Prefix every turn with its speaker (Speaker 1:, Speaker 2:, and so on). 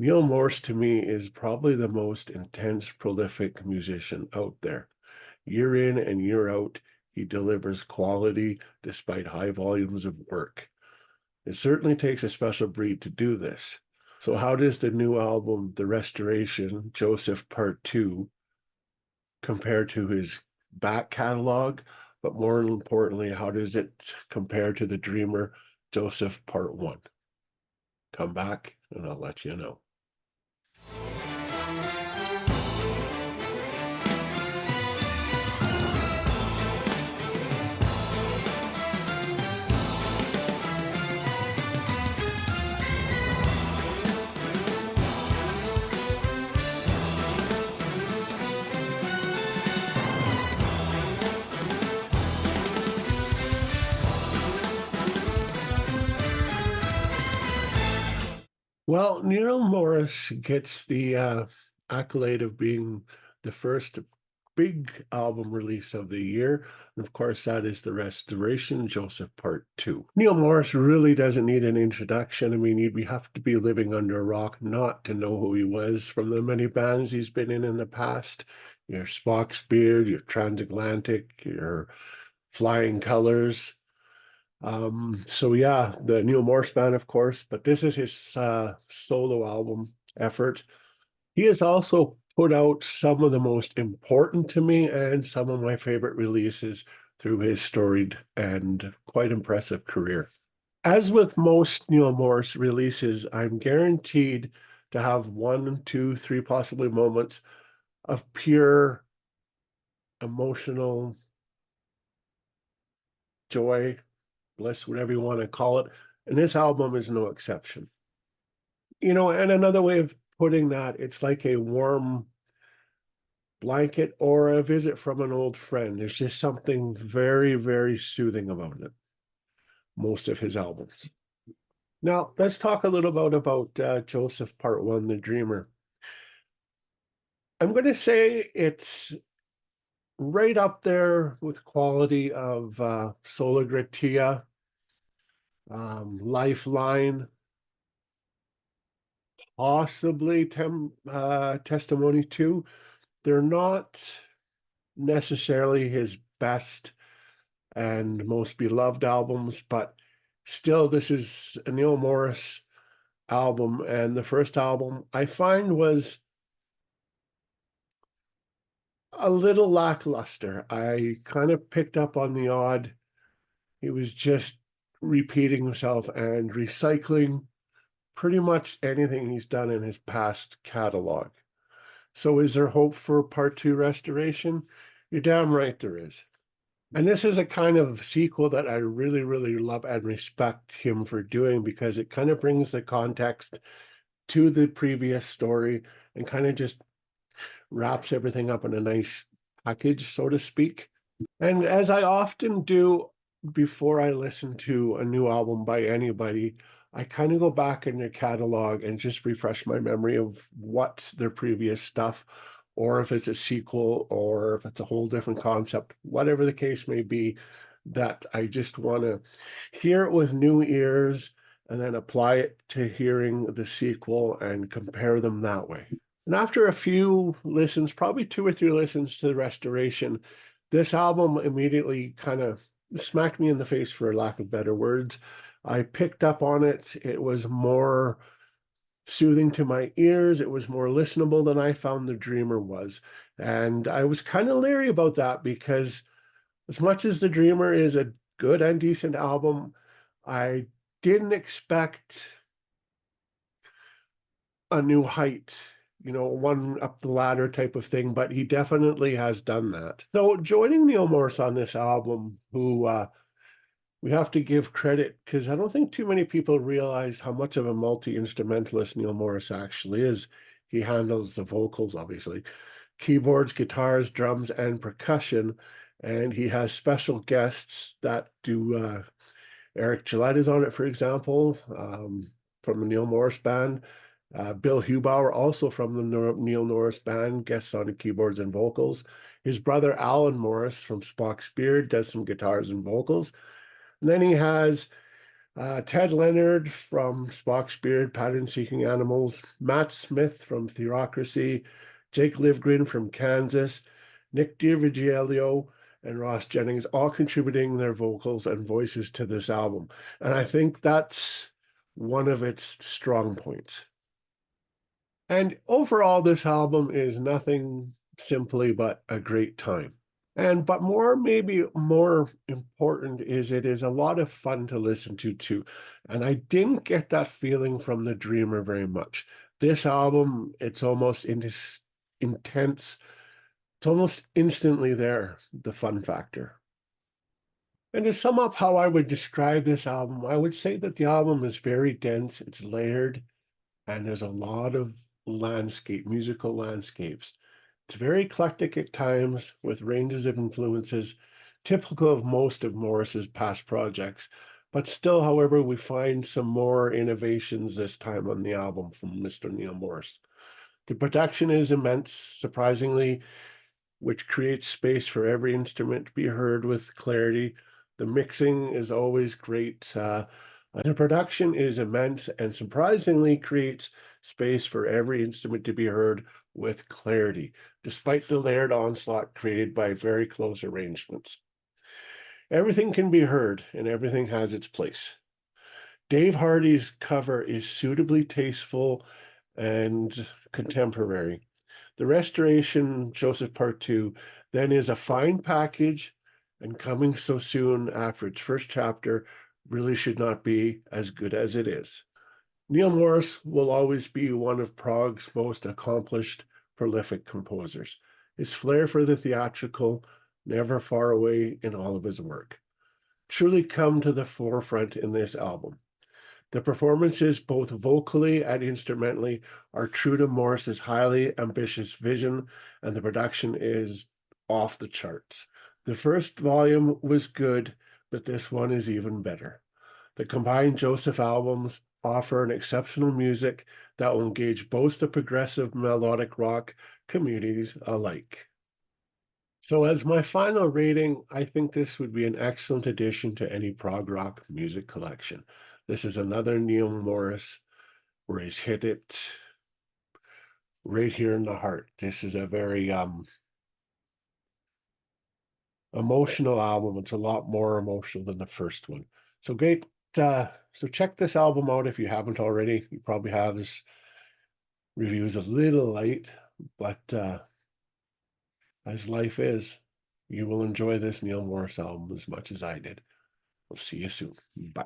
Speaker 1: Neal Morse to me is probably the most intense, prolific musician out there. Year in and year out, he delivers quality despite high volumes of work. It certainly takes a special breed to do this. So how does the new album, The Restoration, Joseph Part 2, compare to his back catalog? But more importantly, how does it compare to The Dreamer, Joseph Part 1? Come back and I'll let you know. Well, Neil Morris gets the accolade of being the first big album release of the year. And of course, that is The Restoration, Joseph Part 2. Neil Morris really doesn't need an introduction. I mean, we have to be living under a rock not to know who he was from the many bands he's been in the past. Your Spocks Beard, your Transatlantic, your Flying Colors. So yeah, the Neal Morse band, of course, but this is his solo album effort. He has also put out some of the most important to me and some of my favorite releases through his storied and quite impressive career. As with most Neal Morse releases, I'm guaranteed to have one, two, three possibly moments of pure emotional joy, bliss, whatever you want to call it. And this album is no exception. And another way of putting that, it's like a warm blanket or a visit from an old friend. There's just something very, very soothing about it, most of his albums. Now, let's talk a little bit about Joseph Part 1, The Dreamer. I'm going to say it's right up there with quality of Sola Gratia, Lifeline, possibly Testimony 2. They're not necessarily his best and most beloved albums, but still, this is a Neal Morse album. And the first album I find was a little lackluster. I kind of picked up on the odd. He was just repeating himself and recycling pretty much anything he's done in his past catalog. So is there hope for part two restoration? You're damn right there is. And this is a kind of sequel that I really, really love and respect him for doing because it kind of brings the context to the previous story and kind of just wraps everything up in a nice package, so to speak. And as I often do before I listen to a new album by anybody, I kind of go back in their catalog and just refresh my memory of what their previous stuff, or if it's a sequel, or if it's a whole different concept, whatever the case may be, that I just want to hear it with new ears and then apply it to hearing the sequel and compare them that way. And after a few listens, probably two or three listens to the restoration, this album immediately kind of smacked me in the face, for lack of better words. I picked up on it. It was more soothing to my ears. It was more listenable than I found The Dreamer was. And I was kind of leery about that because as much as The Dreamer is a good and decent album, I didn't expect a new height, one up the ladder type of thing, but he definitely has done that. So joining Neal Morse on this album, who we have to give credit because I don't think too many people realize how much of a multi-instrumentalist Neal Morse actually is. He handles the vocals, obviously, keyboards, guitars, drums, and percussion. And he has special guests that do, Eric Gillette is on it, for example, from the Neal Morse band. Bill Hubauer, also from the Neal Morse band, guests on the keyboards and vocals. His brother Alan Morris from Spocks Beard does some guitars and vocals. And then he has Ted Leonard from Spocks Beard, Pattern Seeking Animals, Matt Smith from Theocracy, Jake Livgren from Kansas, Nick DiVigilio, and Ross Jennings, all contributing their vocals and voices to this album. And I think that's one of its strong points. And overall, this album is nothing simply but a great time. But maybe more important is it is a lot of fun to listen to too. And I didn't get that feeling from The Dreamer very much. This album, it's almost intense. It's almost instantly there, the fun factor. And to sum up how I would describe this album, I would say that the album is very dense, it's layered, and there's a lot of musical landscapes. It's very eclectic at times with ranges of influences, typical of most of Morris's past projects. But still, however, we find some more innovations this time on the album from Mr. Neal Morse. The production is immense, surprisingly, which creates space for every instrument to be heard with clarity. The mixing is always great. The production is immense and surprisingly creates space for every instrument to be heard with clarity, despite the layered onslaught created by very close arrangements. Everything can be heard and everything has its place. Dave Hardy's cover is suitably tasteful and contemporary. The Restoration, Joseph Part 2, then is a fine package, and coming so soon after its first chapter really should not be as good as it is. Neal Morse will always be one of Prog's most accomplished, prolific composers. His flair for the theatrical, never far away in all of his work, truly come to the forefront in this album. The performances, both vocally and instrumentally, are true to Morse's highly ambitious vision, and the production is off the charts. The first volume was good, but this one is even better. The combined Joseph albums offer an exceptional music that will engage both the progressive melodic rock communities alike. So as my final rating, I think this would be an excellent addition to any prog rock music collection. This is another Neal Morse where he's hit it right here in the heart. This is a very emotional album. It's a lot more emotional than the first one. So great. So check this album out if you haven't already. You probably have. This review is a little light, but as life is, you will enjoy this Neal Morse album as much as I did. We'll see you soon. Bye.